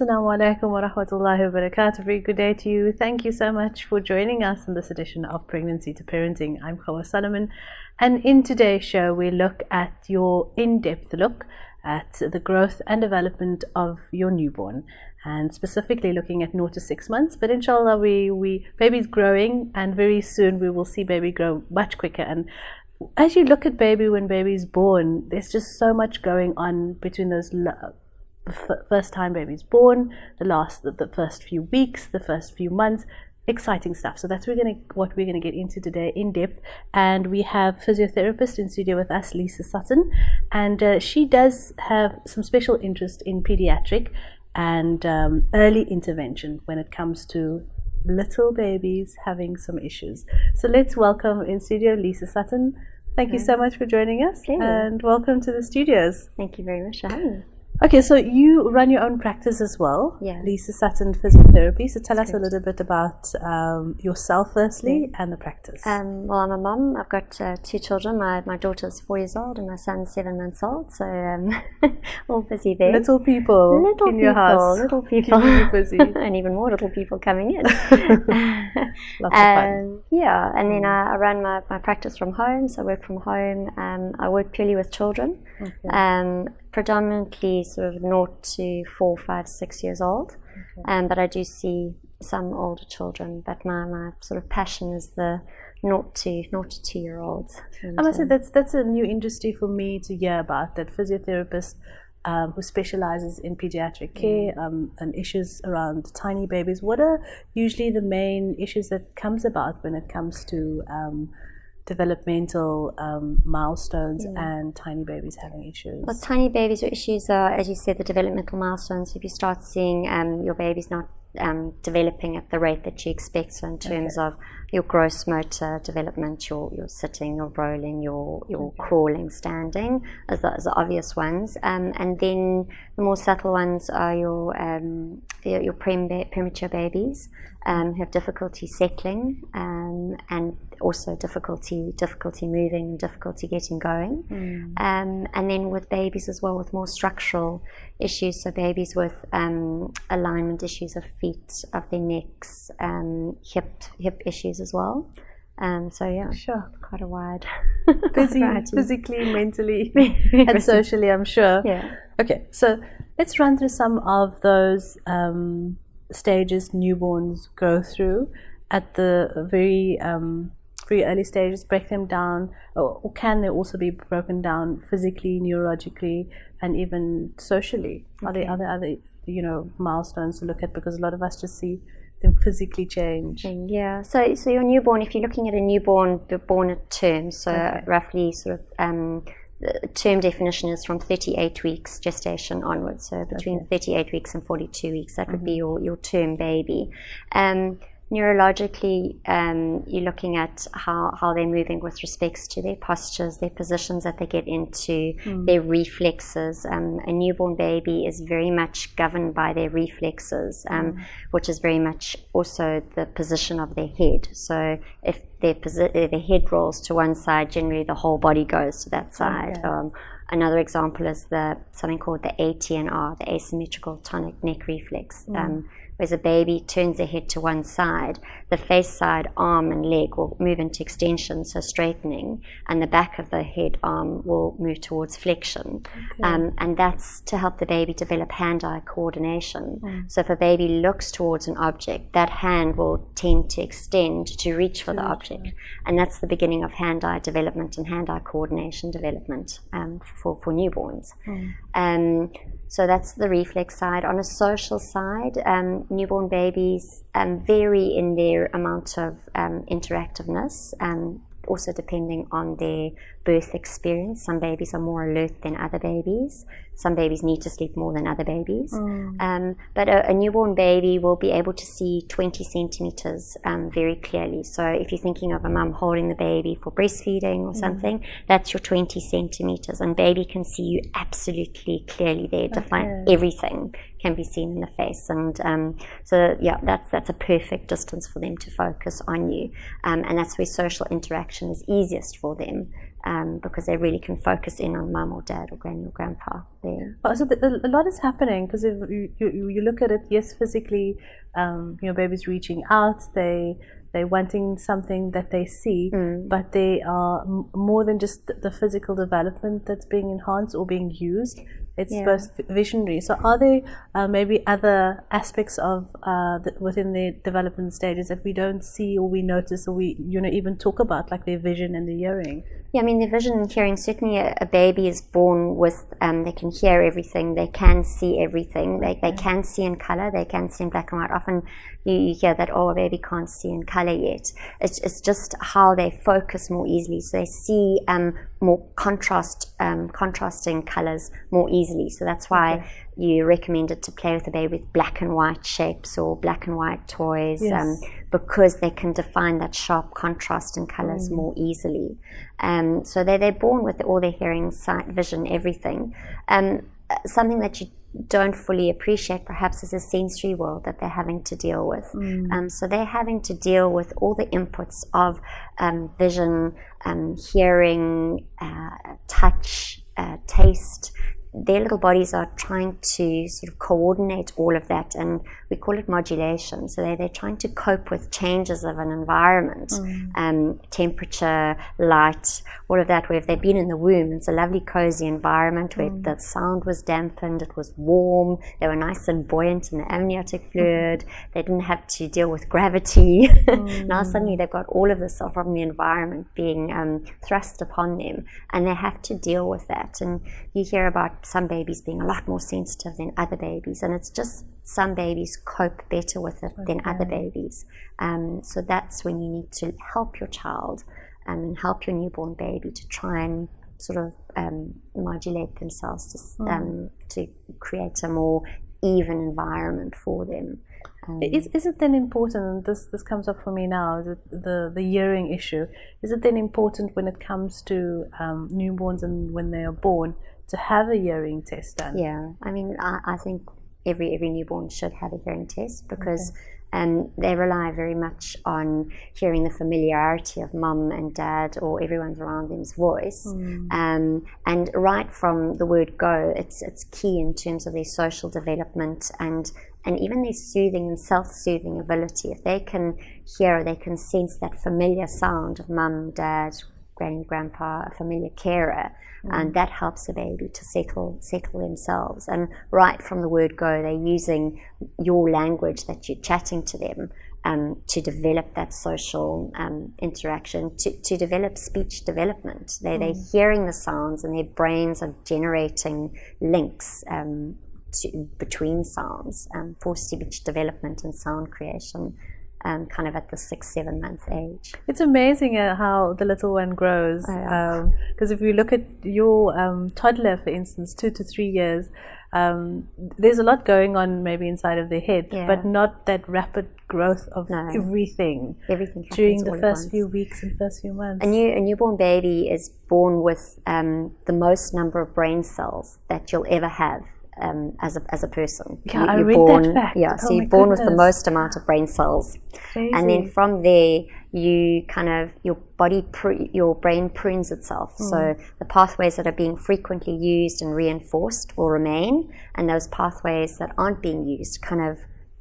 Assalamu alaikum wa rahmatullahi wa barakatuh. Very good day to you. Thank you so much for joining us in this edition of Pregnancy to Parenting. I'm Khawa Solomon, and in today's show we look at your in-depth look at the growth and development of your newborn, and specifically looking at 0 to 6 months. But inshallah, baby's growing, and very soon we will see baby grow much quicker. And as you look at baby when baby's born, there's just so much going on between those first time baby's born, the first few weeks, the first few months. Exciting stuff. So that's what we're gonna get into today in depth. And we have physiotherapist in studio with us, Lisa Sutton, and she does have some special interest in pediatric and early intervention when it comes to little babies having some issues. So let's welcome in studio Lisa Sutton. Thank you so much for joining us, and welcome to the studios. Thank you very much for having me. Okay, so you run your own practice as well, yeah. Lisa Sutton Physiotherapy. So tell us a little bit about yourself firstly, and the practice. Well, I'm a mum. I've got 2 children. My daughter's 4 years old and my son's 7 months old. So all busy there. Little people in your house. Little people. Keeping you busy. And even more little people coming in. Lots of fun. Yeah, and then I run my practice from home. So I work from home. I work purely with children. Okay. Predominantly sort of 0 to 4, 5, 6 years old, okay. But I do see some older children. But my sort of passion is the 0 to 2-year-olds. I must say that's a new industry for me to hear about. That physiotherapist who specializes in pediatric care and issues around tiny babies. What are usually the main issues that comes about when it comes to developmental milestones and tiny babies having issues? Well, tiny babies' issues are, as you said, the developmental milestones. If you start seeing your baby's not developing at the rate that you expect, so in terms of your gross motor development, your sitting, your rolling, your crawling, standing, as the obvious ones, and then the more subtle ones are your premature babies who have difficulty settling, and also difficulty moving and difficulty getting going, and then with babies as well with more structural issues, so babies with alignment issues of feet, of their necks, hip issues as well. So yeah, sure, quite a wide busy physically, mentally and socially, I'm sure. Yeah. Okay, so let's run through some of those stages newborns go through at the very early stages. Break them down, or can they also be broken down physically, neurologically, and even socially? Okay. Are there other milestones to look at, because a lot of us just see them physically change? Yeah, so your newborn, if you're looking at a newborn born at term, so roughly sort of the term definition is from 38 weeks gestation onwards, so between 38 weeks and 42 weeks, that would be your term baby. Neurologically, you're looking at how they're moving with respects to their postures, their positions that they get into, their reflexes. A newborn baby is very much governed by their reflexes, which is very much also the position of their head. So if their head rolls to one side, generally the whole body goes to that side. Okay. Another example is something called the ATNR, the asymmetrical tonic neck reflex. Whereas a baby turns their head to one side, the face side, arm and leg will move into extension, so straightening, and the back of the head arm will move towards flexion. Okay. And that's to help the baby develop hand-eye coordination. So if a baby looks towards an object, that hand will tend to extend to reach for the object. And that's the beginning of hand-eye development and hand-eye coordination development for newborns. So that's the reflex side. On a social side, newborn babies vary in their amount of interactiveness, also depending on their birth experience. Some babies are more alert than other babies. Some babies need to sleep more than other babies. But a newborn baby will be able to see 20 centimeters very clearly. So if you're thinking of a mum holding the baby for breastfeeding or something, that's your 20 centimeters. And baby can see you absolutely clearly there. Define everything can be seen in the face. And so yeah, that's a perfect distance for them to focus on you. And that's where social interaction is easiest for them. because they really can focus in on mum or dad or granny or grandpa there. So a lot is happening, because if you look at it, yes, physically, baby's reaching out, they're wanting something that they see, but they are more than just the physical development that's being enhanced or being used. It's both visionary. So are there maybe other aspects of within the development stages that we don't see or we notice or we even talk about, like their vision and the hearing? Yeah, I mean, the vision and hearing, certainly a baby is born with, they can hear everything, they can see everything, they can see in color, they can see in black and white. Often you hear that, oh, a baby can't see in color yet. It's just how they focus more easily. So they see more contrasting colors more easily. So that's why you recommended to play with the baby with black and white shapes or black and white toys, because they can define that sharp contrast in colors more easily. So they're born with all their hearing, sight, vision, everything. Something that you don't fully appreciate perhaps is the sensory world that they're having to deal with. So they're having to deal with all the inputs of vision, hearing, touch, taste. Their little bodies are trying to sort of coordinate all of that, and we call it modulation. So they're trying to cope with changes of an environment, temperature, light, all of that. Where if they've been in the womb, it's a lovely cozy environment where the sound was dampened, it was warm, they were nice and buoyant in the amniotic fluid, they didn't have to deal with gravity. Now suddenly they've got all of this from the environment being thrust upon them, and they have to deal with that. And you hear about some babies being a lot more sensitive than other babies, and it's just some babies cope better with it than other babies. So that's when you need to help your child and help your newborn baby to try and sort of modulate themselves to create a more even environment for them. Is it then important, and this comes up for me now, the hearing issue, is it then important when it comes to newborns and when they are born to have a hearing test done? Yeah, I mean, I think every newborn should have a hearing test, because they rely very much on hearing the familiarity of mum and dad or everyone around them's voice. And right from the word go, it's key in terms of their social development and even their soothing and self-soothing ability. If they can hear, they can sense that familiar sound of mum, dad, granny, grandpa, a familiar carer, and that helps the baby to settle themselves. And right from the word go, they're using your language that you're chatting to them to develop that social interaction, to develop speech development. They're hearing the sounds, and their brains are generating links between sounds for speech development and sound creation. Kind of at the 6-7 month age. It's amazing how the little one grows, because if you look at your toddler, for instance, 2 to 3 years, there's a lot going on maybe inside of their head, but not that rapid growth of everything during the first few weeks and first few months. A newborn baby is born with the most number of brain cells that you'll ever have. As a person, I read that fact. Yeah, so you're born with the most amount of brain cells, and then from there, you your brain prunes itself. So the pathways that are being frequently used and reinforced will remain, and those pathways that aren't being used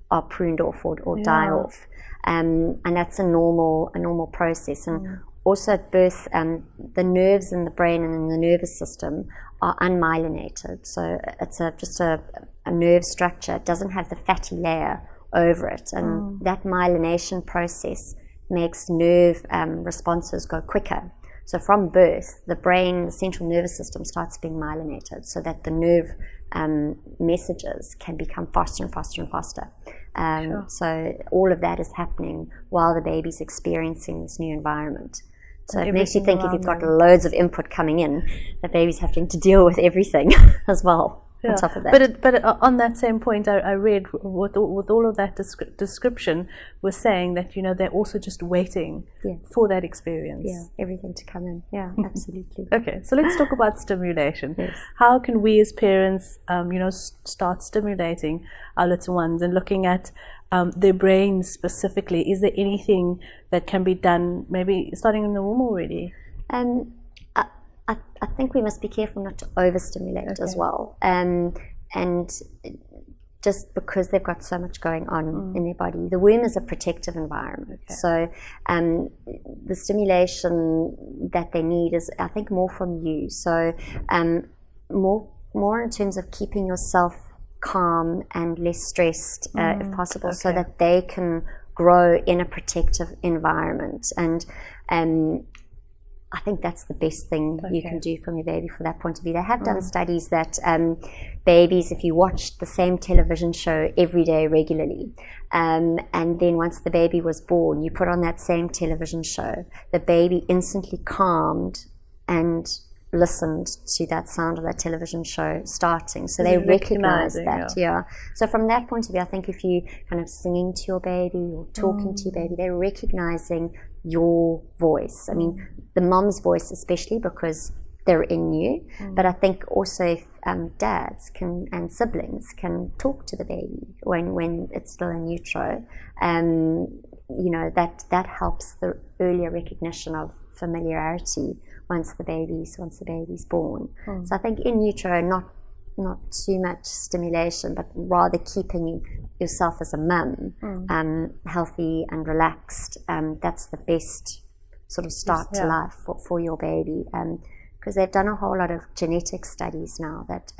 are pruned off or die off, and that's a normal process. And also at birth, the nerves in the brain and in the nervous system are unmyelinated, so it's just a nerve structure. It doesn't have the fatty layer over it, and that myelination process makes nerve responses go quicker. So from birth, the brain, the central nervous system starts being myelinated, so that the nerve messages can become faster and faster and faster. So all of that is happening while the baby's experiencing this new environment. So it makes you think, if you've got loads of input coming in, the baby's having to deal with everything as well. On top of that. But on that same point, I read with all of that description was saying that they're also just waiting for that experience. Yeah, everything to come in. Yeah, absolutely. Okay, so let's talk about stimulation. Yes. How can we as parents, start stimulating our little ones and looking at their brains specifically? Is there anything that can be done, maybe starting in the womb already? I think we must be careful not to overstimulate as well. And just because they've got so much going on in their body. The womb is a protective environment. So the stimulation that they need is, I think, more from you. So more in terms of keeping yourself calm and less stressed if possible, so that they can grow in a protective environment. And I think that's the best thing you can do from your baby from that point of view. They have done studies that babies, if you watch the same television show every day regularly, and then once the baby was born, you put on that same television show, the baby instantly calmed and listened to that sound of that television show starting. So they recognize that, So from that point of view, I think if you kind of singing to your baby or talking to your baby, they're recognizing your voice. I mean, the mom's voice especially, because they're in you, but I think also if dads can and siblings can talk to the baby when it's still in utero, you know, that helps the earlier recognition of familiarity once the baby's born. So I think in utero, not too much stimulation, but rather keeping yourself as a mum healthy and relaxed. That's the best sort of start to life for your baby. Because they've done a whole lot of genetic studies now that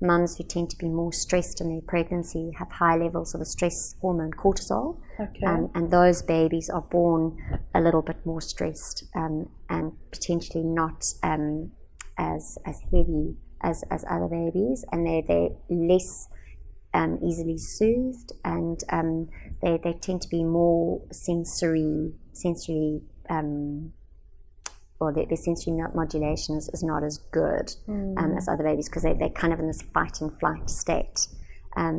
mums who tend to be more stressed in their pregnancy have high levels of the stress hormone cortisol, and those babies are born a little bit more stressed and potentially not as heavy as other babies, and they're less easily soothed, and they tend to be more sensory. Well, their sensory modulation is not as good as other babies, because they're kind of in this fight and flight state.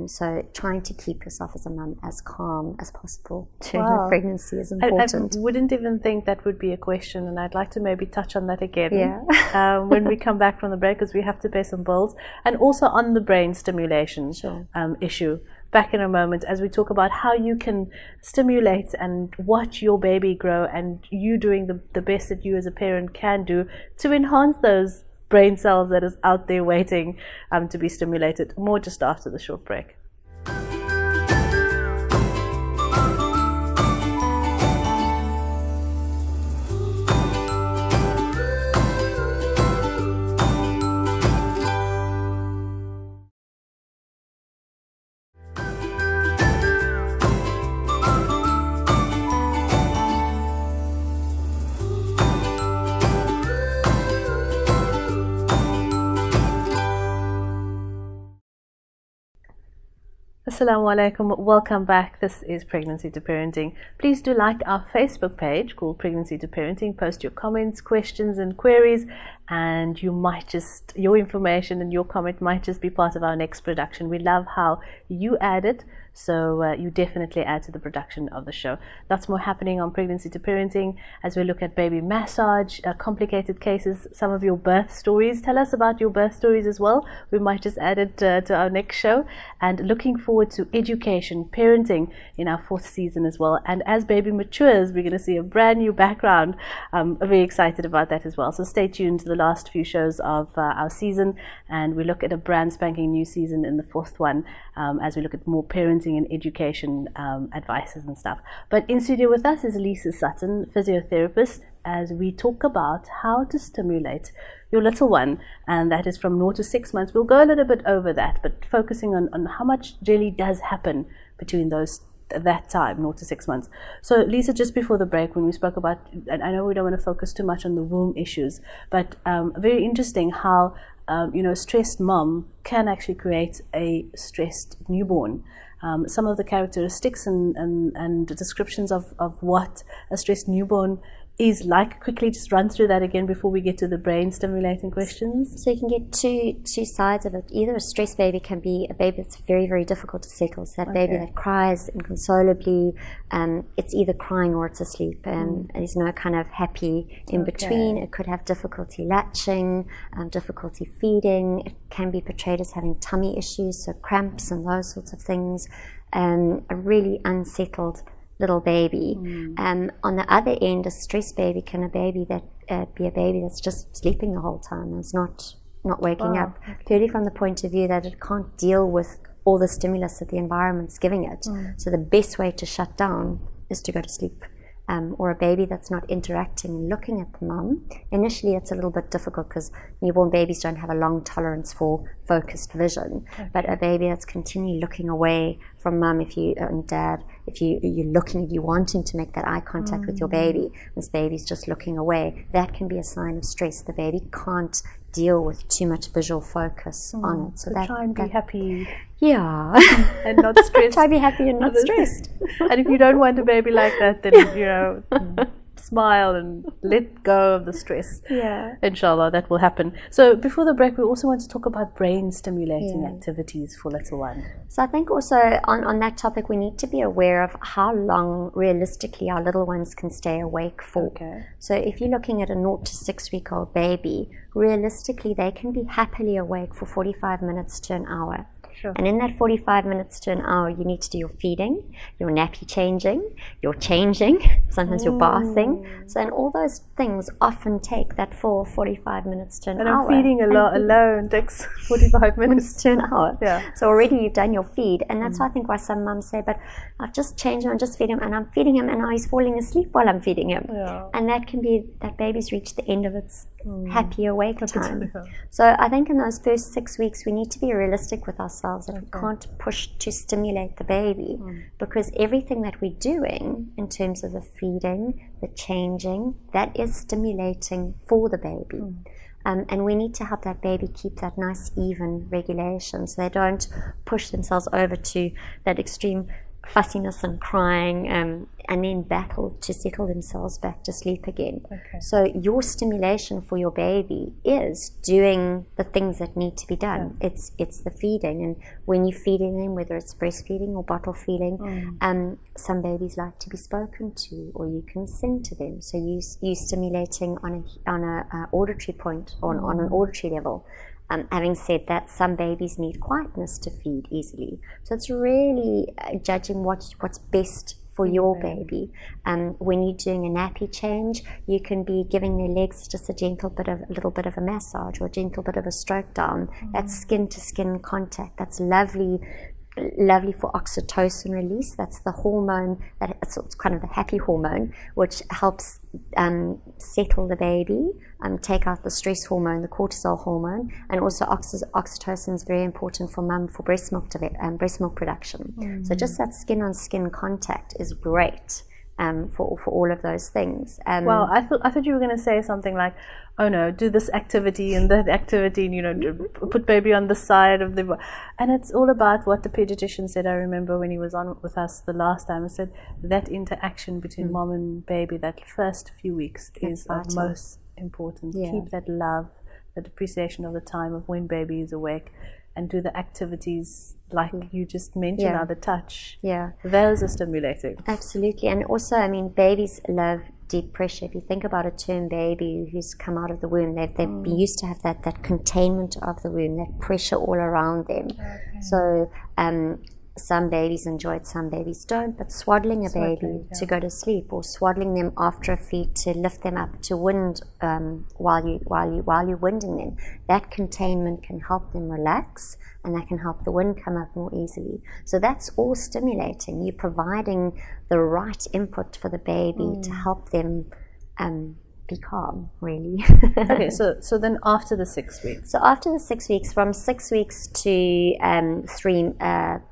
So trying to keep yourself as a mum as calm as possible during the pregnancy is important. I wouldn't even think that would be a question, and I'd like to maybe touch on that again when we come back from the break, because we have to pay some bills. And also on the brain stimulation issue. Back in a moment as we talk about how you can stimulate and watch your baby grow, and you doing the best that you as a parent can do to enhance those brain cells that is out there waiting to be stimulated. More just after the short break. Assalamu alaikum, welcome back. This is Pregnancy to Parenting. Please do like our Facebook page called Pregnancy to Parenting. Post your comments, questions and queries, and your information and your comment might just be part of our next production. We love how you add it, so you definitely add to the production of the show. Lots more happening on Pregnancy to Parenting as we look at baby massage, complicated cases, some of your birth stories. Tell us about your birth stories as well. We might just add it to our next show. And looking forward to education, parenting in our 4th season as well. And as baby matures, we're going to see a brand new background. I'm very excited about that as well. So stay tuned to the last few shows of our season, and we look at a brand spanking new season in the 4th one as we look at more parenting and education advices and stuff. But in studio with us is Lisa Sutton, physiotherapist, as we talk about how to stimulate your little one, and that is from 0 to 6 months. We'll go a little bit over that, but focusing on how much really does happen between that time, 0 to 6 months. So Lisa, just before the break when we spoke about, and I know we don't want to focus too much on the womb issues, but very interesting how stressed mom can actually create a stressed newborn. Some of the characteristics and descriptions of what a stressed newborn is like. Quickly just run through that again before we get to the brain stimulating questions. So you can get two sides of it. Either a stressed baby can be a baby that's very, very difficult to settle. So that baby that cries inconsolably, it's either crying or it's asleep, and there's no kind of happy in between. It could have difficulty latching, difficulty feeding. It can be portrayed as having tummy issues, so cramps and those sorts of things. A really unsettled little baby. On the other end, a stressed baby can be a baby that's just sleeping the whole time and is not waking up, purely from the point of view that it can't deal with all the stimulus that the environment's giving it. So the best way to shut down is to go to sleep. Or a baby that's not interacting and looking at the mum. Initially it's a little bit difficult because newborn babies don't have a long tolerance for focused vision. But a baby that's continually looking away from mum, if you're wanting to make that eye contact with your baby, this baby's just looking away, that can be a sign of stress. The baby can't deal with too much visual focus on it. So try and be happy. Yeah. And not stressed. Try to be happy and not stressed. And if you don't want a baby like that, then, you know, smile and let go of the stress. Yeah. Inshallah, that will happen. So before the break, we also want to talk about brain stimulating activities for little one. So I think also on that topic, we need to be aware of how long realistically our little ones can stay awake for. So if you're looking at a 0 to 6 week old baby, realistically they can be happily awake for 45 minutes to an hour. And in that 45 minutes to an hour, you need to do your feeding, your nappy changing, your changing, sometimes your bathing. So, and all those things often take that full 45 minutes to an hour. And feeding alone takes 45 minutes to an hour. So already you've done your feed. And that's why I think why some mums say, but I've just changed him and just feed him, and I'm feeding him and now he's falling asleep while I'm feeding him. And that can be, that baby's reached the end of its happy awake time. So I think in those first 6 weeks, we need to be realistic with ourselves. That we can't push to stimulate the baby, because everything that we're doing in terms of the feeding, the changing, that is stimulating for the baby. And we need to help that baby keep that nice even regulation so they don't push themselves over to that extreme fussiness and crying, and then battle to settle themselves back to sleep again. So your stimulation for your baby is doing the things that need to be done. It's the feeding, and when you're feeding them, whether it's breastfeeding or bottle feeding, some babies like to be spoken to, or you can sing to them. So you stimulating on a auditory point, or on an auditory level. Having said that, some babies need quietness to feed easily. So it's really judging what's best for your baby. When you're doing a nappy change, you can be giving their legs just a little bit of a massage, or a gentle bit of a stroke down. That's skin to skin contact. That's lovely for oxytocin release. That's the hormone it's kind of the happy hormone, which helps settle the baby, take out the stress hormone, the cortisol hormone, and also oxytocin is very important for mum for breast milk production. So just that skin on skin contact is great for all of those things. Well, I thought you were going to say something like, oh no, do this activity and that activity, and, you know, put baby on the side of the... And it's all about what the pediatrician said. I remember when he was on with us the last time, he said that interaction between mom and baby, that first few weeks, is of most important. Keep that love, that appreciation of the time of when baby is awake, and do the activities like you just mentioned, the touch. Those are stimulating. Absolutely. And also, I mean, babies love deep pressure. If you think about a term baby who's come out of the womb, they're used to have that containment of the womb, that pressure all around them. So some babies enjoy it, some babies don't, but swaddling a baby to go to sleep, or swaddling them after a feed to lift them up to wind while you're winding them, that containment can help them relax, and that can help the wind come up more easily. So that's all stimulating. You're providing the right input for the baby to help them be calm, really. Okay, so then after the 6 weeks. So after the 6 weeks, from 6 weeks to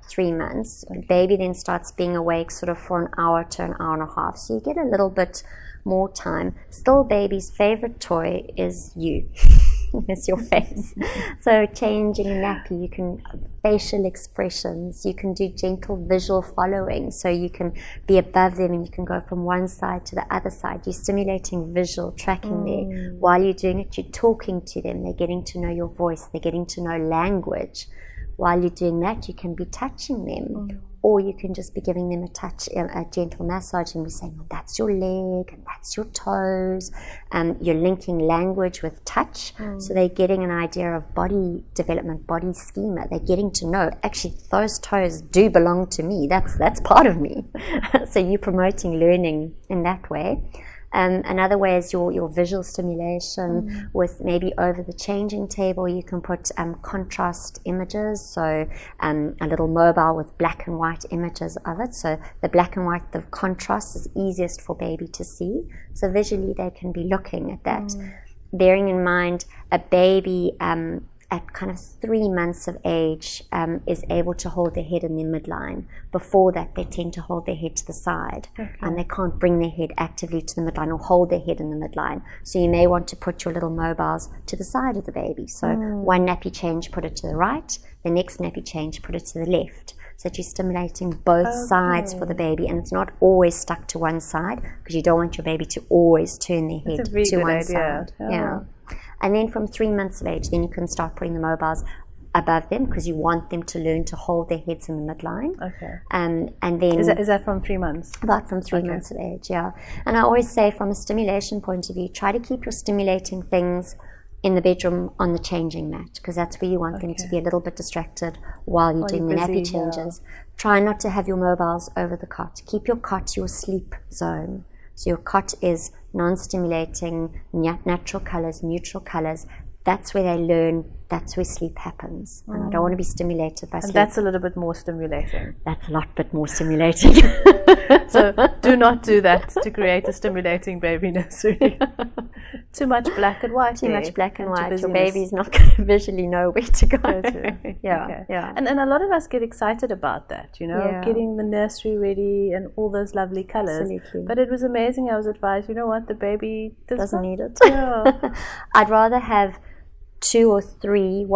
3 months, baby then starts being awake sort of for an hour to an hour and a half. So you get a little bit more time. Still, baby's favorite toy is you. It's your face. So changing a nappy, you can facial expressions, you can do gentle visual following, so you can be above them and you can go from one side to the other side. You're stimulating visual tracking there. While you're doing it, you're talking to them, they're getting to know your voice, they're getting to know language. While you're doing that, you can be touching them, or you can just be giving them a gentle massage, and be saying, well, that's your leg and that's your toes. You're linking language with touch, so they're getting an idea of body development, body schema. They're getting to know, actually, those toes do belong to me. That's part of me. So you're promoting learning in that way. Another way is your visual stimulation with maybe over the changing table. You can put contrast images, so a little mobile with black and white images of it. So the black and white, the contrast is easiest for baby to see. So visually they can be looking at that. Bearing in mind a baby at kind of 3 months of age is able to hold their head in their midline. Before that, they tend to hold their head to the side, and they can't bring their head actively to the midline or hold their head in the midline. So you may want to put your little mobiles to the side of the baby. So one nappy change, put it to the right. The next nappy change, put it to the left. So that you're stimulating both sides for the baby, and it's not always stuck to one side, because you don't want your baby to always turn their head to one side. Yeah. And then from 3 months of age, then you can start putting the mobiles above them, because you want them to learn to hold their heads in the midline. And then is that from 3 months? About from 3 months of age, yeah. And I always say, from a stimulation point of view, try to keep your stimulating things in the bedroom on the changing mat, because that's where you want them to be a little bit distracted while you're doing the nappy changes. Try not to have your mobiles over the cot. Keep your cot your sleep zone. So your cot is non-stimulating, natural colors, neutral colors. That's where they learn, that's where sleep happens. And I don't want to be stimulated by sleep. And that's a little bit more stimulating. That's a lot bit more stimulating. So do not do that to create a stimulating baby nursery. Too much black and white. Too much black and white. Your baby's not going to visually know where to go. Yeah. And a lot of us get excited about that, you know, getting the nursery ready and all those lovely colors. Absolutely. But it was amazing. I was advised, you know what, the baby doesn't need it. Yeah. I'd rather have 2 or 3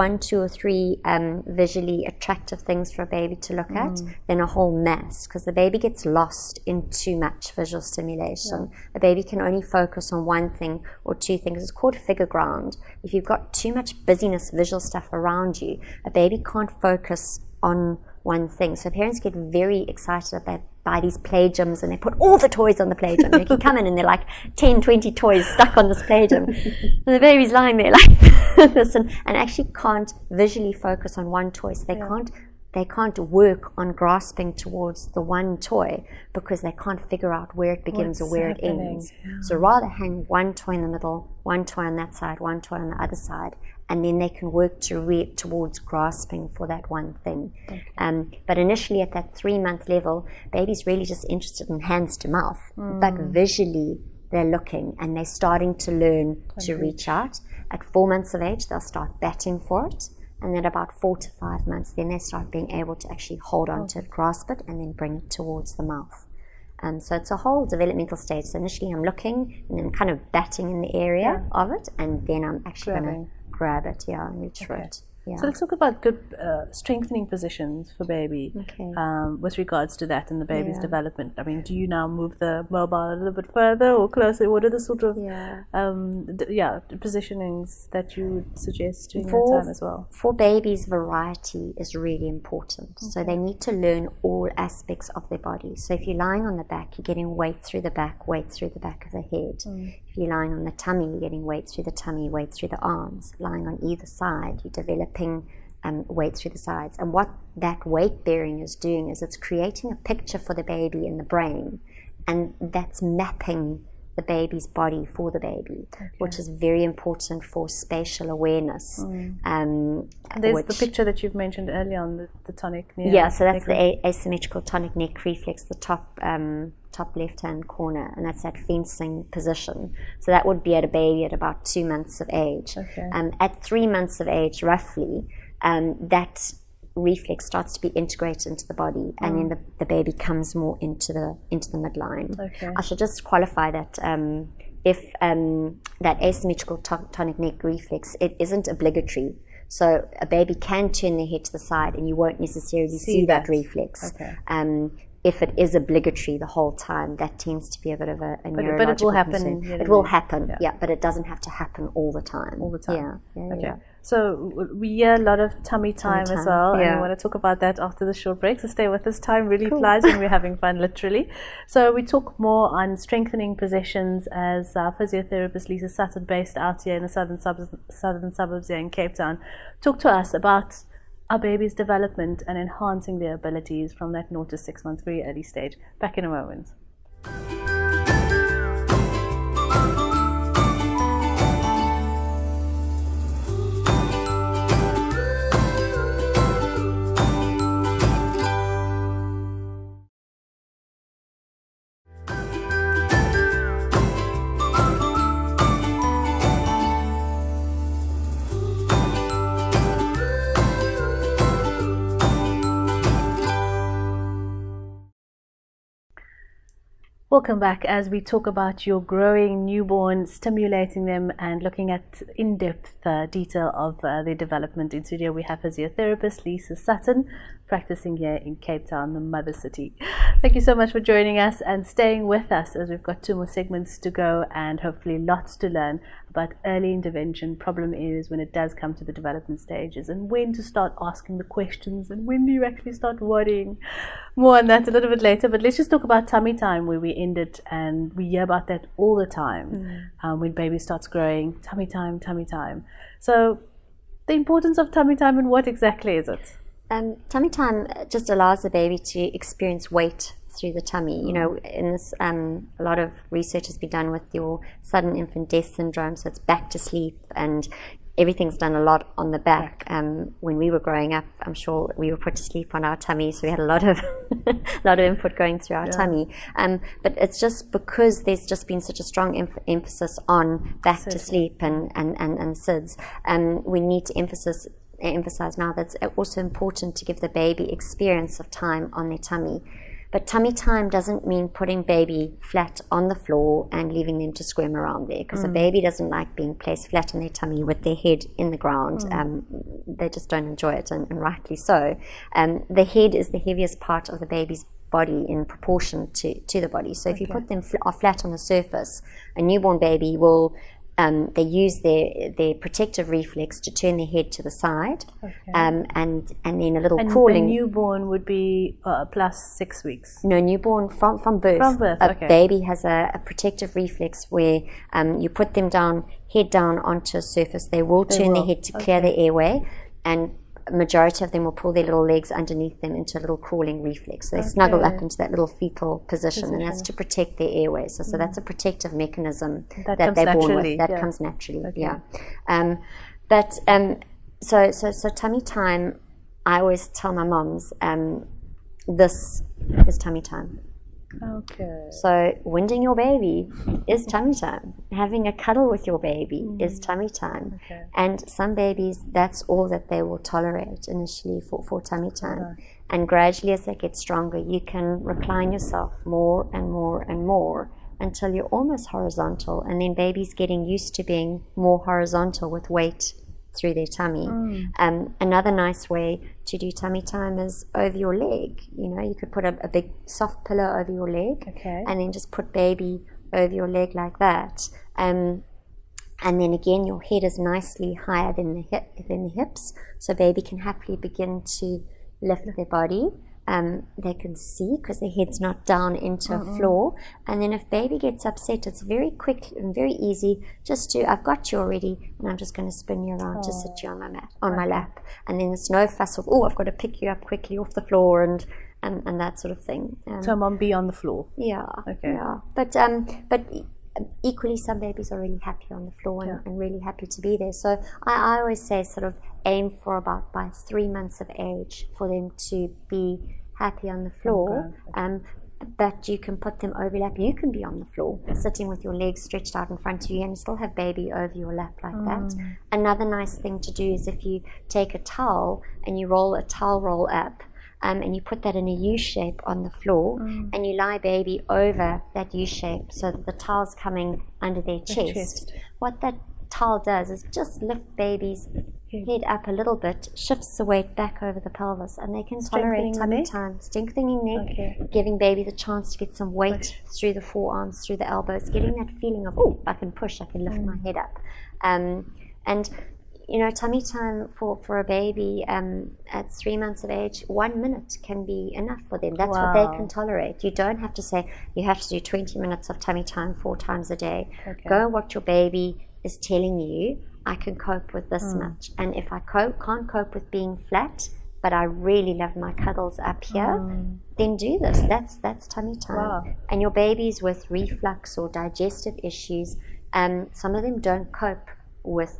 visually attractive things for a baby to look at than a whole mass, because the baby gets lost in too much visual stimulation. A baby can only focus on one thing or 2 things. It's called figure ground. If you've got too much busyness, visual stuff around you, a baby can't focus on one thing. So parents get very excited about buy these play gyms, and they put all the toys on the play gym. They can come in and they're like 10, 20 toys stuck on this play gym. And the baby's lying there like this and actually can't visually focus on one toy. So they can't work on grasping towards the one toy, because they can't figure out where it begins or where it ends. So rather hang one toy in the middle, one toy on that side, one toy on the other side, and then they can work towards grasping for that one thing. But initially at that 3-month level, baby's really just interested in hands to mouth, but visually they're looking and they're starting to learn to reach out. At 4 months of age, they'll start batting for it, and then about 4 to 5 months, then they start being able to actually hold on to it, grasp it, and then bring it towards the mouth. So it's a whole developmental stage. So initially I'm looking and then kind of batting in the area of it, and then I'm actually going to grab it, and reach for it. So let's talk about good strengthening positions for baby with regards to that and the baby's development. I mean, do you now move the mobile a little bit further or closer? What are the sort of positionings that you would suggest during that time as well? For babies, variety is really important. So they need to learn all aspects of their body. So if you're lying on the back, you're getting weight through the back of the head. If you're lying on the tummy, you're getting weight through the tummy, weight through the arms. Lying on either side, you're developing weight through the sides. And what that weight bearing is doing is it's creating a picture for the baby in the brain, and that's mapping the baby's body for the baby, which is very important for spatial awareness. And there's the picture that you've mentioned earlier on, the tonic neck. So that's the asymmetrical tonic neck reflex, the top left-hand corner, and that's that fencing position. So that would be at a baby at about 2 months of age. At 3 months of age, roughly, that reflex starts to be integrated into the body, and then the baby comes more into the midline. I should just qualify that if that asymmetrical tonic neck reflex, it isn't obligatory. So a baby can turn their head to the side and you won't necessarily see that reflex. If it is obligatory the whole time, that tends to be a bit of a neurological But it will happen. It will happen, but it doesn't have to happen all the time. So we hear a lot of tummy time as well, and we want to talk about that after the short break. So stay with us. Time really flies when we're having fun, literally. So we talk more on strengthening positions as physiotherapist Lisa Sutton, based out here in the southern suburbs here in Cape Town, talk to us about our baby's development and enhancing their abilities from that 0 to 6 months, very early stage. Back in a moment. Welcome back as we talk about your growing newborn, stimulating them and looking at in-depth detail of their development. In studio we have physiotherapist Lisa Sutton, practicing here in Cape Town, the mother city. Thank you so much for joining us and staying with us as we've got 2 more segments to go and hopefully lots to learn about early intervention, problem areas when it does come to the development stages, and when to start asking the questions and when do you actually start worrying. More on that a little bit later, but let's just talk about tummy time, where we ended, and we hear about that all the time. When baby starts growing, tummy time, tummy time. So the importance of tummy time, and what exactly is it? Tummy time just allows the baby to experience weight through the tummy. You know, in this, a lot of research has been done with your sudden infant death syndrome, so it's back to sleep, and everything's done a lot on the back. When we were growing up, I'm sure we were put to sleep on our tummy, so we had a lot of lot of input going through our tummy. But it's just because there's just been such a strong emphasis on back to sleep and SIDS. We need to emphasize now that it's also important to give the baby experience of time on their tummy. But tummy time doesn't mean putting baby flat on the floor and leaving them to squirm around there, because a baby doesn't like being placed flat on their tummy with their head in the ground. They just don't enjoy it, and rightly so. The head is the heaviest part of the baby's body in proportion to the body. So if you put them flat on the surface, a newborn baby will they use their protective reflex to turn their head to the side, and then a little crawling. And newborn would be plus 6 weeks? No, newborn from birth. From birth, a baby has a protective reflex where you put them down, head down onto a surface. They will turn their head to clear the airway, and a majority of them will pull their little legs underneath them into a little crawling reflex. So they snuggle up into that little fetal position, and that's to protect their airways. So that's a protective mechanism that they're born with. That comes naturally, So tummy time, I always tell my moms, this is tummy time. So winding your baby is tummy time. Having a cuddle with your baby is tummy time. And some babies, that's all that they will tolerate initially for tummy time. And gradually, as they get stronger, you can recline yourself more and more and more until you're almost horizontal, and then baby's getting used to being more horizontal with weight through their tummy. Another nice way to do tummy time is over your leg. You know, you could put a big soft pillow over your leg, and then just put baby over your leg like that. And then again, your head is nicely higher than the hips, so baby can happily begin to lift their body. They can see because their head's not down into a floor. And then if baby gets upset, it's very quick and very easy just to, I've got you already, and I'm just going to spin you around to sit you on my lap. And then there's no fuss of, I've got to pick you up quickly off the floor and that sort of thing. So mom, be on the floor. But equally, some babies are really happy on the floor and really happy to be there. So I always say sort of aim for about by 3 months of age for them to be happy on the floor. But you can put them overlap. You can be on the floor, sitting with your legs stretched out in front of you, and still have baby over your lap like that. Another nice thing to do is if you take a towel and you roll a towel roll up, and you put that in a U shape on the floor, and you lie baby over that U shape so that the towel's coming under their chest. What that towel does is just lift baby's head up a little bit, shifts the weight back over the pelvis, and they can tolerate tummy time, strengthening neck, giving baby the chance to get some weight through the forearms, through the elbows, getting that feeling of, I can push, I can lift my head up. And tummy time for a baby at 3 months of age, 1 minute can be enough for them. That's what they can tolerate. You don't have to say you have to do 20 minutes of tummy time 4 times a day. Go what your baby is telling you. I can cope with this much, and if I can't cope with being flat, but I really love my cuddles up here, then do this. That's tummy time. And your babies with reflux or digestive issues, some of them don't cope with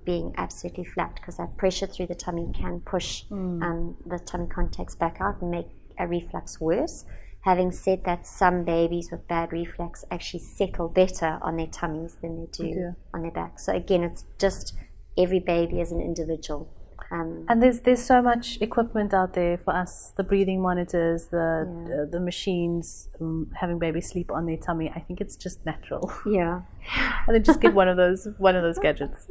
being absolutely flat, because that pressure through the tummy can push the tummy contacts back out and make a reflux worse. Having said that, some babies with bad reflux actually settle better on their tummies than they do on their backs. So again, it's just every baby is an individual. And there's so much equipment out there for us, the breathing monitors, the machines, having babies sleep on their tummy. I think it's just natural. Yeah. And then just get one of those gadgets.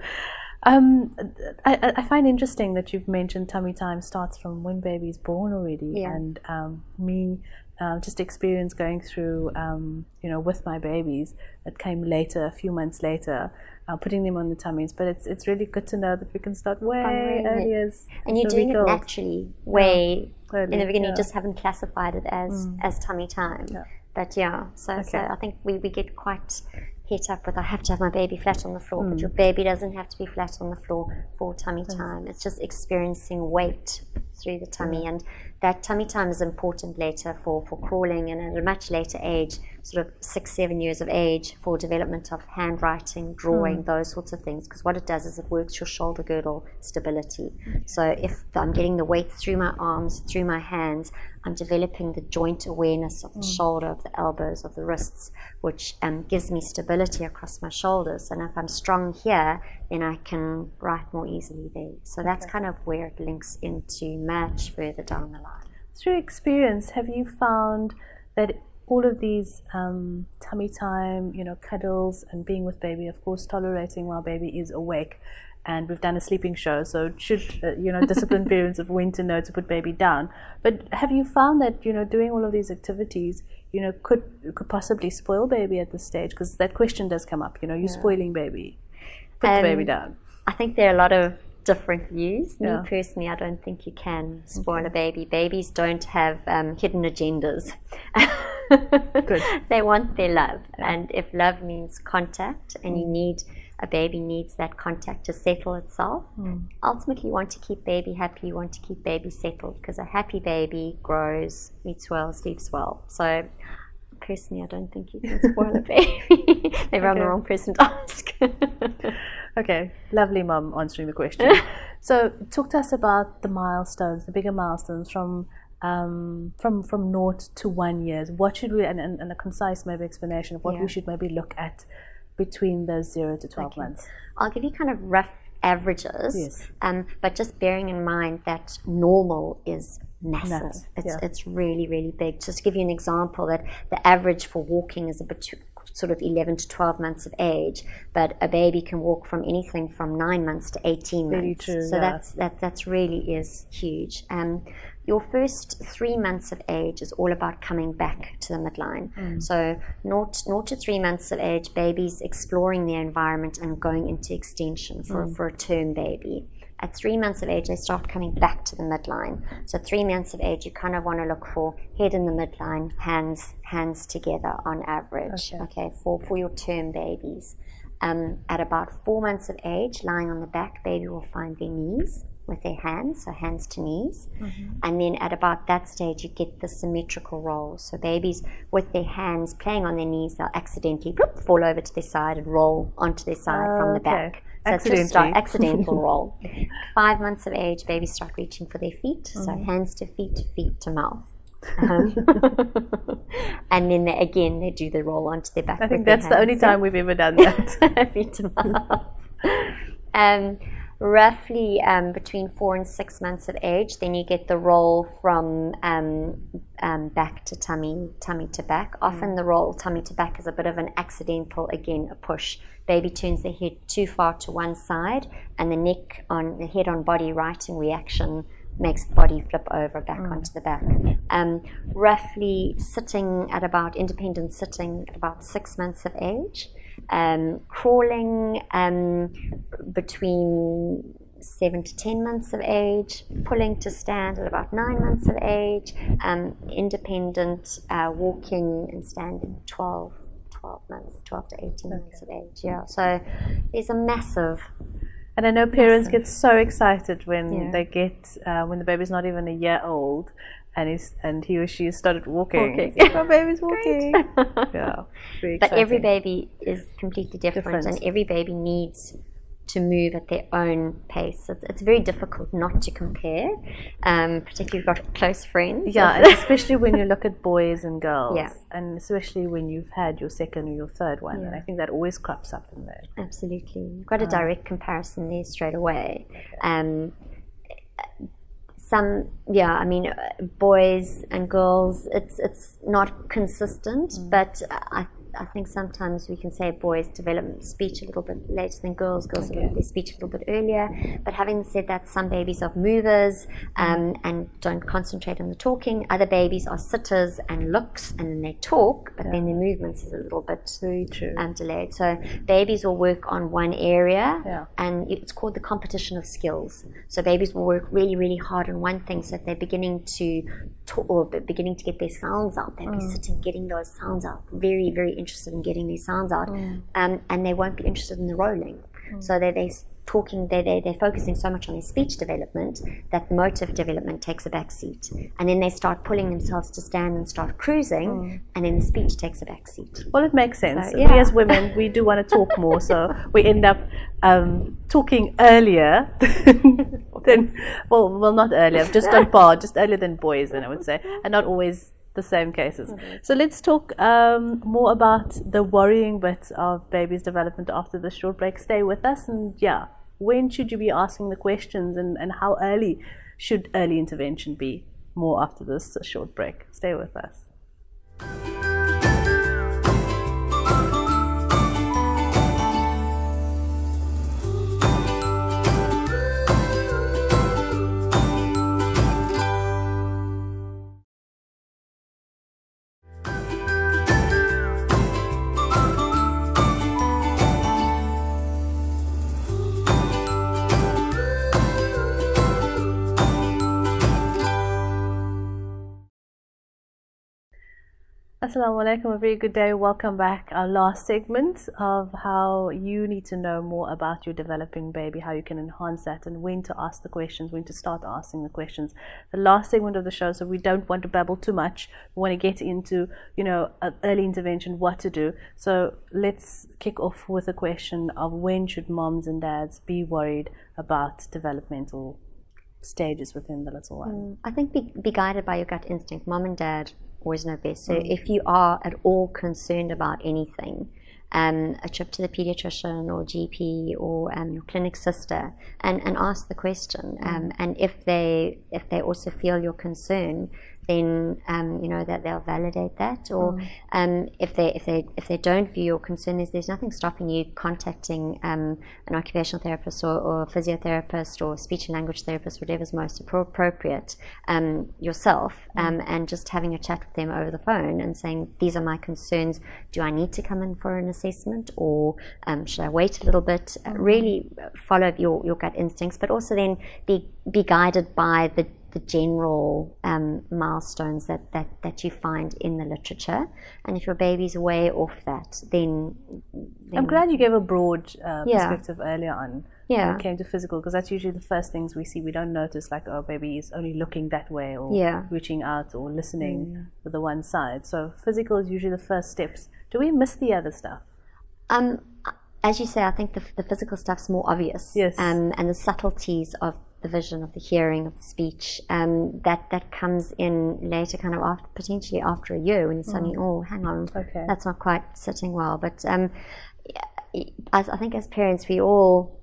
I find interesting that you've mentioned tummy time starts from when baby's born already. And just experience going through with my babies that came later, a few months later, putting them on the tummies. But it's really good to know that we can start way earlier. And you're doing it naturally, way early. In the beginning. You just haven't classified it as tummy time. But so I think we get quite hit up with, I have to have my baby flat on the floor, but your baby doesn't have to be flat on the floor for tummy time. It's just experiencing weight through the tummy, and that tummy time is important later for crawling, and at a much later age, sort of 6-7 years of age, for development of handwriting, drawing, those sorts of things, because what it does is it works your shoulder girdle stability. So if I'm getting the weight through my arms, through my hands, I'm developing the joint awareness of the shoulder, of the elbows, of the wrists, which gives me stability across my shoulders. And if I'm strong here, then I can write more easily there. So that's kind of where it links into much further down the line. Through experience, have you found that all of these tummy time, cuddles and being with baby, of course, tolerating while baby is awake, and we've done a sleeping show, so should discipline parents of when to know to put baby down. But have you found that doing all of these activities could possibly spoil baby at this stage? Because that question does come up. You're spoiling baby. Put the baby down. I think there are a lot of different views. Me personally, I don't think you can spoil a baby. Babies don't have hidden agendas. Good. They want their love, and if love means contact, and a baby needs that contact to settle itself. Ultimately, you want to keep baby happy, you want to keep baby settled, because a happy baby grows, eats well, sleeps well. So personally, I don't think you can spoil a baby. Maybe I'm the wrong person to ask. Okay, lovely mom answering the question. So talk to us about the milestones, the bigger milestones from 0 to 1 year. What should we, and a concise maybe explanation of what we should maybe look at between those 0 to 12 months. I'll give you kind of rough averages, but just bearing in mind that normal is massive. It's really, really big. Just to give you an example, that the average for walking is sort of 11 to 12 months of age, but a baby can walk from anything from 9 months to 18 months. Very true, so that's really is huge. Your first 3 months of age is all about coming back to the midline. So 0 to 3 months of age, babies exploring their environment and going into extension for a term baby. At 3 months of age, they start coming back to the midline. So 3 months of age, you kind of want to look for head in the midline, hands together on average, for your term babies. At about 4 months of age, lying on the back, baby will find their knees with their hands, so hands to knees. And then at about that stage, you get the symmetrical roll. So babies with their hands playing on their knees, they'll accidentally fall over to their side and roll onto their side from the back. So accidental roll. 5 months of age, babies start reaching for their feet. So hands to feet, feet to mouth. And then they do the roll onto their back. I think that's the only time we've ever done that. Feet to mouth. Roughly between 4 and 6 months of age, then you get the roll from back to tummy, tummy to back. Often the roll tummy to back is a bit of an accidental, again, a push. Baby turns their head too far to one side, and the head on body righting reaction makes the body flip over back onto the back. Roughly independent sitting at about 6 months of age. Crawling between 7 to 10 months of age, pulling to stand at about 9 months of age, independent walking and standing 12 months, 12 to 18 months of age. Yeah, so there's a massive. And I know parents get so excited when they get when the baby's not even a year old, and he or she started walking. My baby's walking. Yeah, very exciting. But every baby is completely different, and every baby needs to move at their own pace. It's very difficult not to compare, particularly if you've got close friends. Yeah, and especially when you look at boys and girls, and especially when you've had your second or your third one, and I think that always crops up in there. Absolutely. You've got a direct comparison there straight away. I mean, boys and girls, it's not consistent, but I think sometimes we can say boys develop speech a little bit later than girls. Girls develop their speech a little bit earlier. But having said that, some babies are movers and don't concentrate on the talking. Other babies are sitters and looks, and then they talk, but then their movements is a little bit delayed. So babies will work on one area, and it's called the competition of skills. So babies will work really, really hard on one thing, so that they're beginning to talk, or beginning to get their sounds out. They'll be sitting, getting those sounds out, very, very interested in getting these sounds out, and they won't be interested in the rolling. So they're talking, they're focusing so much on their speech development that the motive development takes a back seat, and then they start pulling themselves to stand and start cruising, and then the speech takes a back seat. Well, it makes sense. So, we as women, we do want to talk more, so we end up talking earlier than well, not earlier, just on par, just earlier than boys, then I would say, and not always the same cases. So let's talk more about the worrying bit of baby's development after the short break. Stay with us, and when should you be asking the questions, and how early should early intervention be more after this short break? Stay with us. Assalamu alaikum, a very good day. Welcome back. Our last segment of how you need to know more about your developing baby, how you can enhance that, and when to ask the questions, when to start asking the questions. The last segment of the show, so we don't want to babble too much. We want to get into, early intervention, what to do. So let's kick off with a question of when should moms and dads be worried about developmental stages within the little one? I think be guided by your gut instinct. Mom and dad always know best. So if you are at all concerned about anything, a trip to the pediatrician or GP or your clinic sister, and ask the question. And if they also feel your concern, then that they'll validate that. Or if they don't view your concern, there's nothing stopping you contacting an occupational therapist or a physiotherapist or speech and language therapist, whatever's most appropriate, yourself, and just having a chat with them over the phone and saying, these are my concerns. Do I need to come in for an assessment, or should I wait a little bit? Really follow your gut instincts, but also then be guided by the general milestones that you find in the literature. And if your baby's way off that, then I'm glad you gave a broad perspective earlier on when it came to physical, because that's usually the first things we see. We don't notice like, oh, baby is only looking that way, or reaching out, or listening with the one side. So physical is usually the first steps. Do we miss the other stuff? As you say, I think the physical stuff's more obvious. Yes. And the subtleties of the vision, of the hearing, of the speech, that comes in later, kind of potentially after a year, when you're suddenly, oh, hang on, that's not quite sitting well. But I think as parents, we all,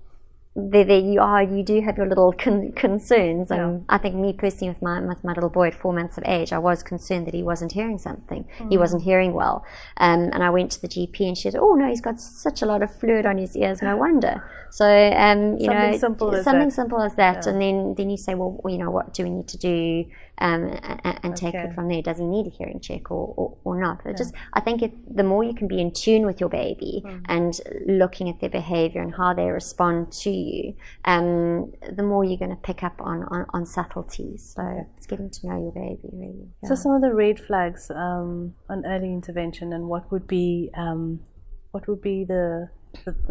there you do have your little concerns. I think me personally, with my little boy at 4 months of age, I was concerned that he wasn't hearing something. He wasn't hearing well, and I went to the GP, and she said, oh no, he's got such a lot of fluid on his ears, no wonder. So something simple as that, and then you say, well, what do we need to do, and take it from there. Does he need a hearing check or not? But I think the more you can be in tune with your baby and looking at their behavior and how they respond to you, you, the more you're going to pick up on subtleties. So it's getting to know your baby, really. So some of the red flags on early intervention, and what would be the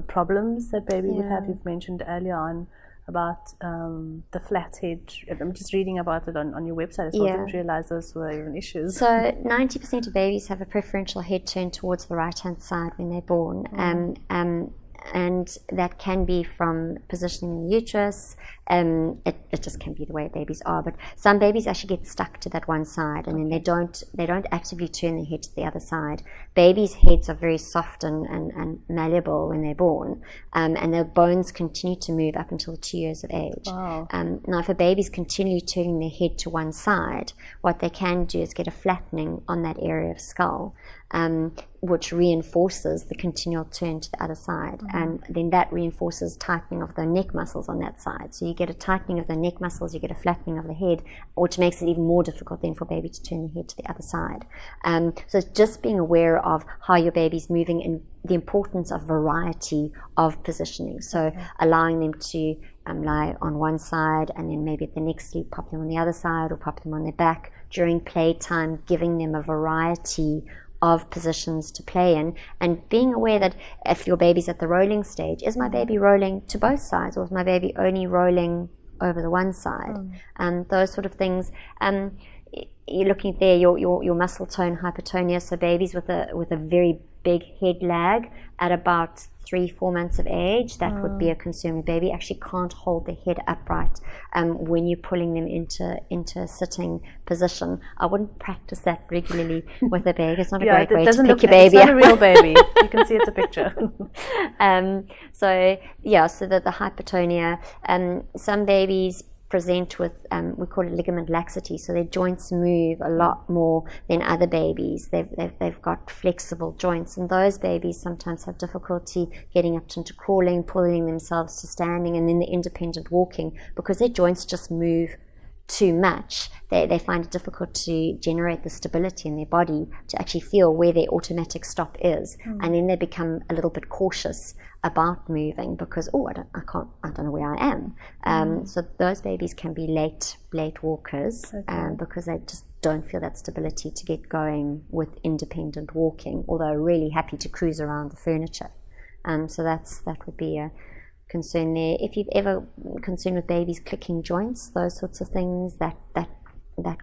problems that baby would have? You've mentioned earlier on about the flat head. I'm just reading about it on your website as well. I didn't realize those were even issues. So 90% of babies have a preferential head turn towards the right-hand side when they're born. And that can be from positioning in the uterus. It just can be the way babies are. But some babies actually get stuck to that one side, and then they don't actively turn their head to the other side. Babies' heads are very soft and malleable when they're born, and their bones continue to move up until 2 years of age. Wow. Now, if a baby's continually turning their head to one side, what they can do is get a flattening on that area of skull, which reinforces the continual turn to the other side, and then that reinforces tightening of the neck muscles on that side. So you get a tightening of the neck muscles, you get a flattening of the head, which makes it even more difficult then for baby to turn the head to the other side. So just being aware of how your baby's moving and the importance of variety of positioning. So allowing them to lie on one side, and then maybe at the next sleep pop them on the other side, or pop them on their back. During playtime, giving them a variety of positions to play in, and being aware that if your baby's at the rolling stage, is my baby rolling to both sides, or is my baby only rolling over the one side? Those sort of things. You're looking there, your muscle tone hypertonia. So babies with a very big head lag at about 3-4 months of age, that would be a concern. The baby actually can't hold the head upright when you're pulling them into a sitting position. I wouldn't practice that regularly with a baby. It's not a great way to pick your baby up. It's not a real baby. You can see it's a picture. So the hypertonia. Some babies present with, we call it ligament laxity, so their joints move a lot more than other babies. They've got flexible joints, and those babies sometimes have difficulty getting up into crawling, pulling themselves to standing, and then the independent walking, because their joints just move too much. They find it difficult to generate the stability in their body to actually feel where their automatic stop is, and then they become a little bit cautious about moving because I don't know where I am. So those babies can be late walkers, because they just don't feel that stability to get going with independent walking, although really happy to cruise around the furniture. So that would be a concern there. If you've ever concerned with babies clicking joints, those sorts of things, that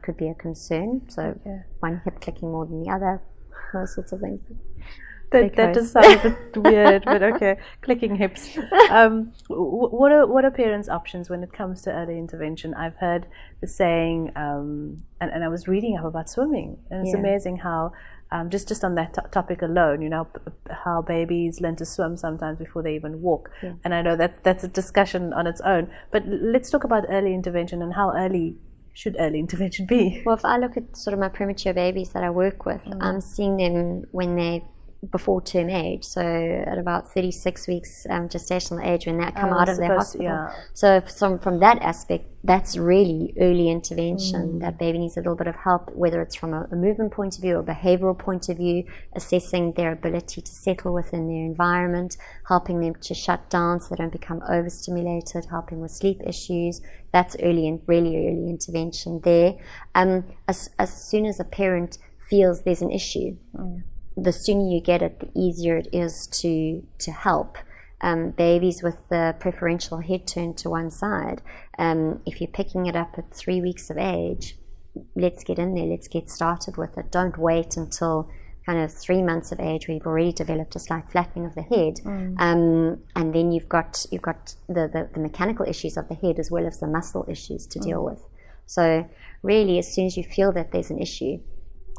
could be a concern. So one hip clicking more than the other, those sorts of things. That does sound a bit weird, but okay. Clicking hips. What are parents' options when it comes to early intervention? I've heard the saying, and I was reading up about swimming, and it's amazing how just on that topic alone, how babies learn to swim sometimes before they even walk. And I know that's a discussion on its own. But let's talk about early intervention and how early should early intervention be? Well, if I look at sort of my premature babies that I work with, I'm seeing them when they're before term age, so at about 36 weeks gestational age, when they come out of their hospital. So from that aspect, that's really early intervention. That baby needs a little bit of help, whether it's from a movement point of view or behavioral point of view, assessing their ability to settle within their environment, helping them to shut down so they don't become overstimulated, helping with sleep issues. That's really early intervention there. As soon as a parent feels there's an issue, the sooner you get it, the easier it is to help. Babies with the preferential head turn to one side, if you're picking it up at 3 weeks of age, let's get in there, let's get started with it. Don't wait until kind of 3 months of age where you've already developed a slight flattening of the head, and then you've got the mechanical issues of the head as well as the muscle issues to deal with. So really, as soon as you feel that there's an issue,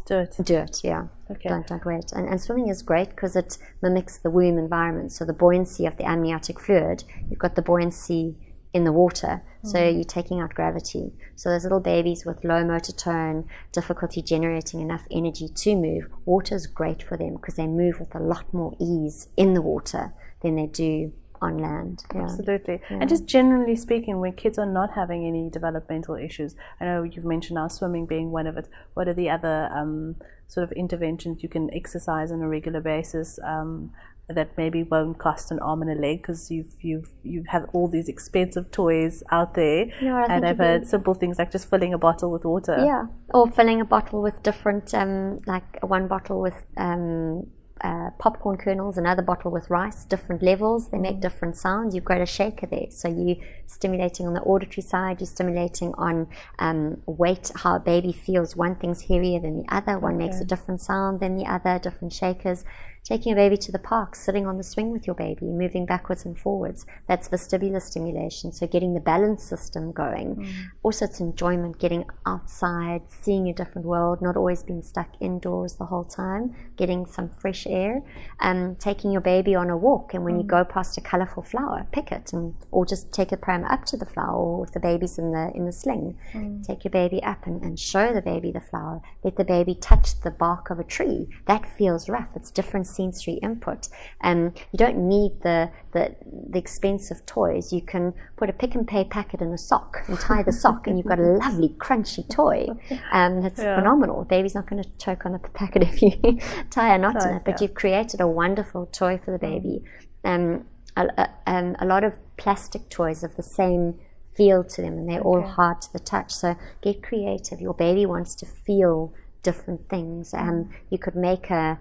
do it, yeah. Okay. Don't wait. And swimming is great because it mimics the womb environment. So the buoyancy of the amniotic fluid, you've got the buoyancy in the water. So you're taking out gravity. So those little babies with low motor tone, difficulty generating enough energy to move, water is great for them because they move with a lot more ease in the water than they do on land. Absolutely. And just generally speaking, when kids are not having any developmental issues, I know you've mentioned now swimming being one of it, what are the other sort of interventions you can exercise on a regular basis that maybe won't cost an arm and a leg, because you have all these expensive toys out there. Yeah, and I've heard simple things like just filling a bottle with water. Yeah, or filling a bottle with different, like one bottle with popcorn kernels, another bottle with rice, different levels. They make different sounds. You've got a shaker there, so you're stimulating on the auditory side, you're stimulating on weight, how a baby feels. One thing's heavier than the other, one makes a different sound than the other, different shakers. Taking a baby to the park, sitting on the swing with your baby, moving backwards and forwards. That's vestibular stimulation, so getting the balance system going. Also, it's enjoyment, getting outside, seeing a different world, not always being stuck indoors the whole time, getting some fresh air. Taking your baby on a walk, and when you go past a colourful flower, pick it, or just take a pram up to the flower, or if the baby's in the sling, take your baby up and show the baby the flower. Let the baby touch the bark of a tree. That feels rough. It's different sensory input. You don't need the expensive toys. You can put a Pick and Pay packet in a sock and tie the sock, and you've got a lovely crunchy toy. That's phenomenal. The baby's not going to choke on the packet if you tie a knot in it, but you've created a wonderful toy for the baby. A lot of plastic toys have the same feel to them, and they're all hard to the touch. So get creative. Your baby wants to feel different things. You could make a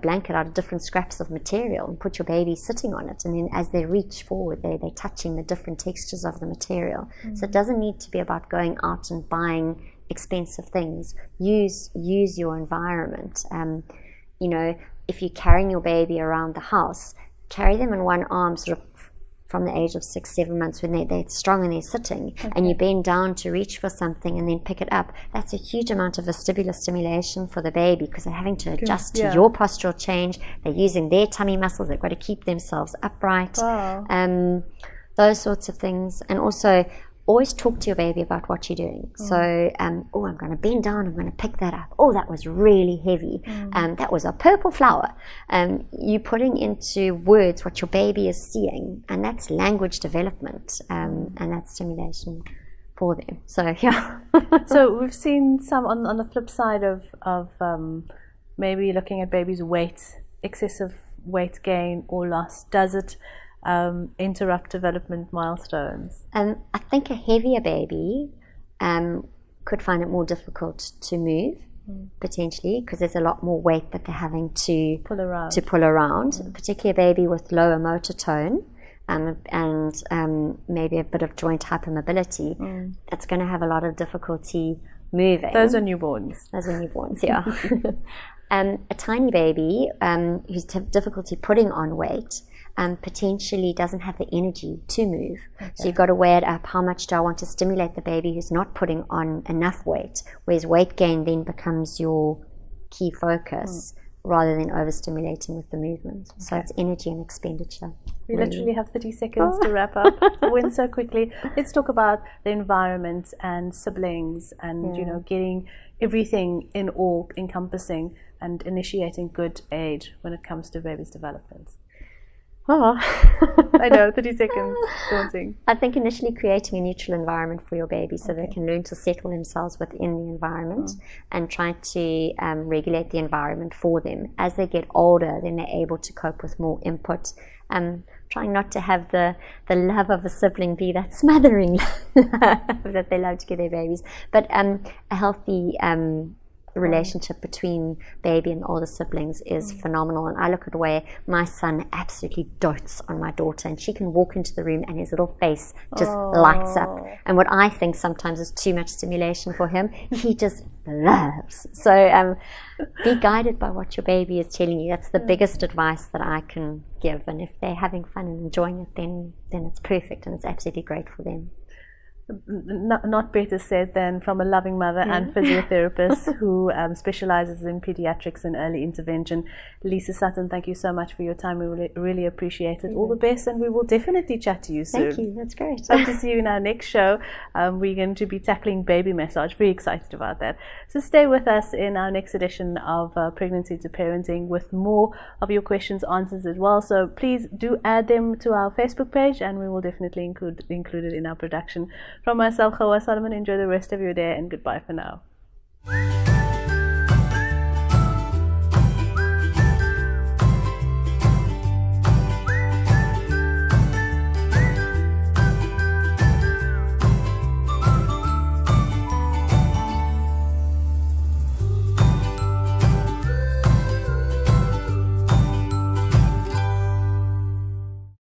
blanket out of different scraps of material and put your baby sitting on it, and then as they reach forward, they're touching the different textures of the material. So it doesn't need to be about going out and buying expensive things. Use your environment. You know, if you're carrying your baby around the house, carry them in one arm sort of from the age of 6-7 months, when they're strong and they're sitting, and you bend down to reach for something and then pick it up. That's a huge amount of vestibular stimulation for the baby, because they're having to adjust to your postural change. They're using their tummy muscles. They've got to keep themselves upright. Those sorts of things. And also, always talk to your baby about what you're doing. So, oh, I'm going to bend down, I'm going to pick that up. Oh, that was really heavy. That was a purple flower. You're putting into words what your baby is seeing, and that's language development, and that's stimulation for them. So, yeah. So we've seen some on the flip side of maybe looking at babies' weight, excessive weight gain or loss. Does it interrupt development milestones? I think a heavier baby could find it more difficult to move, potentially, because there's a lot more weight that they're having to pull around. Particularly a baby with lower motor tone and maybe a bit of joint hypermobility, that's going to have a lot of difficulty moving. Those are newborns. Yeah. A tiny baby who's difficulty putting on weight potentially doesn't have the energy to move. So you've got to weigh it up. How much do I want to stimulate the baby who's not putting on enough weight? Whereas weight gain then becomes your key focus rather than overstimulating with the movement. So it's energy and expenditure. We literally have 30 seconds to wrap up. It went so quickly. Let's talk about the environment and siblings and you know, getting everything in all encompassing and initiating good age when it comes to baby's development. I know, 30 seconds, daunting. I think initially creating a neutral environment for your baby so they can learn to settle themselves within the environment and try to regulate the environment for them. As they get older, then they're able to cope with more input. Trying not to have the love of a sibling be that smothering love that they love to give their babies, but a healthy relationship between baby and older siblings is phenomenal. And I look at the way my son absolutely dotes on my daughter, and she can walk into the room and his little face just lights up, and what I think sometimes is too much stimulation for him, he just loves. So be guided by what your baby is telling you. That's the biggest advice that I can give, and if they're having fun and enjoying it, then it's perfect and it's absolutely great for them. Not better said than from a loving mother and physiotherapist who specializes in pediatrics and early intervention. Lisa Sutton, thank you so much for your time. We really appreciate it. All the best, and we will definitely chat to you soon. Thank you, that's great. Hope to see you in our next show. We're going to be tackling baby massage. Very excited about that. So stay with us in our next edition of Pregnancy to Parenting with more of your questions answered as well. So please do add them to our Facebook page, and we will definitely include it in our production. From myself, Hawa Solomon, enjoy the rest of your day, and goodbye for now.